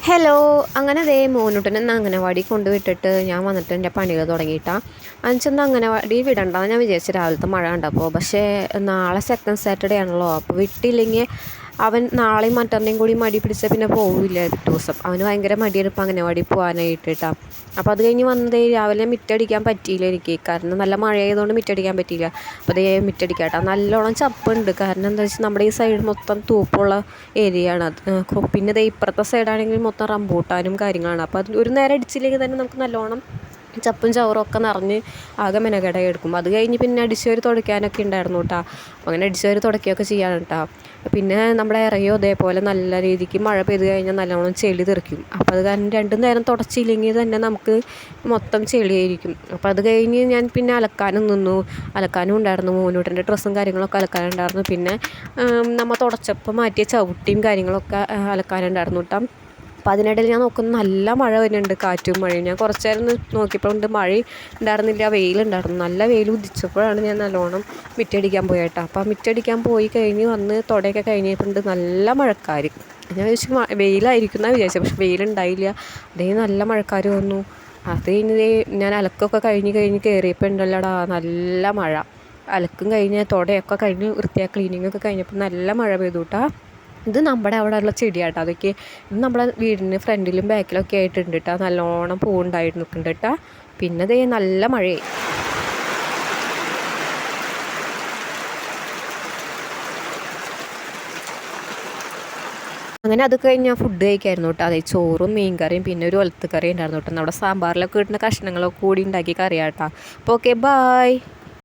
Hello. അങ്ങനെ ദേ മോനൂട്ടനെ അംഗനവാടി കൊണ്ടുവിട്ടിട്ട് ഞാൻ വന്നിട്ട് എൻ്റെ പണികൾ തുടങ്ങിയിട്ടാണ്. അഞ്ചെന്ന് അംഗനവാടി വിടണ്ടെന്ന് ഞാൻ വിചാരിച്ചു രാവിലത്തെ മഴ കണ്ടപ്പോൾ. പക്ഷേ നാളെ സെക്കൻഡ് സാറ്റർഡേ ആണല്ലോ, അപ്പോൾ വിട്ടില്ലെങ്കിൽ അവൻ നാളെയും മറ്റന്നേയും കൂടി മടി പിടിച്ചാൽ പിന്നെ പോവില്ല. പിറ്റേ ദിവസം അവന് ഭയങ്കര മടിയാണ് ഇപ്പോൾ അംഗനവാടി പോകാനായിട്ടാണ്. അപ്പോൾ അത് കഴിഞ്ഞ് വന്നതേ രാവിലെ മിറ്റടിക്കാൻ പറ്റിയില്ല എനിക്ക്, കാരണം നല്ല മഴയായതുകൊണ്ട് മിറ്റടിക്കാൻ പറ്റിയില്ല. അപ്പോൾ അതേ മിറ്റടിക്കാട്ടോ നല്ലോണം ചപ്പുണ്ട്. കാരണം എന്താ വെച്ചാൽ നമ്മുടെ ഈ സൈഡ് മൊത്തം തൂപ്പുള്ള ഏരിയ ആണ് അത്. പിന്നെ ദേ ഇപ്പുറത്തെ സൈഡാണെങ്കിൽ മൊത്തം റംബൂട്ടാനും കാര്യങ്ങളാണ്. അപ്പോൾ അത് ഒരു നേരം അടിച്ചില്ലെങ്കിൽ തന്നെ നമുക്ക് നല്ലോണം ചപ്പും ചവറും ഒക്കെ നിറഞ്ഞ് ആകെ മെനകേടായി എടുക്കും. അത് കഴിഞ്ഞ് പിന്നെ അടിച്ചുവാരി തുടയ്ക്കാനൊക്കെ ഉണ്ടായിരുന്നു കേട്ടോ. അങ്ങനെ അടിച്ചുവാരി തുടയ്ക്കുകയൊക്കെ ചെയ്യാണ് കേട്ടോ. പിന്നെ നമ്മുടെ ഇറയോ അതേപോലെ നല്ല രീതിക്ക് മഴ പെയ്ത് കഴിഞ്ഞാൽ നല്ലോണം ചെളി തെറിക്കും. അപ്പോൾ അത് കാരണം രണ്ടു നേരം തുടച്ചില്ലെങ്കിൽ തന്നെ നമുക്ക് മൊത്തം ചെളിയായിരിക്കും. അപ്പോൾ അത് കഴിഞ്ഞ് ഞാൻ പിന്നെ അലക്കാനും നിന്നു. അലക്കാനും ഉണ്ടായിരുന്നു, മോനൂട്ടൻ്റെ ഡ്രസ്സും കാര്യങ്ങളൊക്കെ അലക്കാനുണ്ടായിരുന്നു. പിന്നെ നമ്മൾ തുടച്ചപ്പോൾ മാറ്റിയ ചവിട്ടിയും കാര്യങ്ങളൊക്കെ അലക്കാനുണ്ടായിരുന്നു കേട്ടോ. അപ്പോൾ അതിനിടയിൽ ഞാൻ നോക്കുന്നു നല്ല മഴ വരുന്നുണ്ട്, കാറ്റും മഴയും. ഞാൻ കുറച്ച് നേരം നോക്കിയപ്പോൾ മഴ ഉണ്ടായിരുന്നില്ല, വെയിലുണ്ടായിരുന്നു. നല്ല വെയിൽ ഉദിച്ചപ്പോഴാണ് ഞാൻ നല്ലോണം മിറ്റടിക്കാൻ പോയേട്ടോ. അപ്പോൾ ആ മിറ്റടിക്കാൻ പോയി കഴിഞ്ഞ് വന്ന് തുടയൊക്കെ കഴിഞ്ഞിട്ടുണ്ട് നല്ല മഴക്കാർ. ഞാൻ വിചാരിച്ചു വെയിലായിരിക്കും എന്നാണ് വിചാരിച്ചത്, പക്ഷെ വെയിലുണ്ടായില്ല. അതേ നല്ല മഴക്കാർ വന്നു. അത് കഴിഞ്ഞ് ഞാൻ അലക്കൊക്കെ കഴിഞ്ഞ് കയറിയപ്പോൾ ഉണ്ടല്ലോടാ നല്ല മഴ. അലക്കും കഴിഞ്ഞ് തുടയൊക്കെ കഴിഞ്ഞ് വൃത്തിയാക്കി ക്ലീനിങ്ങൊക്കെ കഴിഞ്ഞപ്പോൾ നല്ല മഴ പെയ്തു കേട്ടോ. ഇത് നമ്മുടെ അവിടെ ഉള്ള ചെടിയാട്ടോ. അതൊക്കെ ഇത് നമ്മുടെ വീടിന് ഫ്രണ്ടിലും ബാക്കിലൊക്കെ ആയിട്ടുണ്ട് കേട്ടോ. നല്ലോണം പൂവുണ്ടായിട്ട് നിൽക്കുന്നുണ്ട് കേട്ടോ. പിന്നെ ദേ നല്ല മഴയായി. അങ്ങനെ അത് കഴിഞ്ഞ് ഞാൻ ഫുഡ് കഴിക്കായിരുന്നു കേട്ടോ. അതെ, ചോറും മീൻ കറിയും പിന്നെ ഒരു ഒലത്ത് കറി ഉണ്ടായിരുന്നു കേട്ടോ. നമ്മുടെ സാമ്പാറിലൊക്കെ കിട്ടുന്ന കഷ്ണങ്ങളൊക്കെ കൂടി ഉണ്ടാക്കി കറിയാട്ടോ. അപ്പോൾ ഓക്കെ, ബായ്.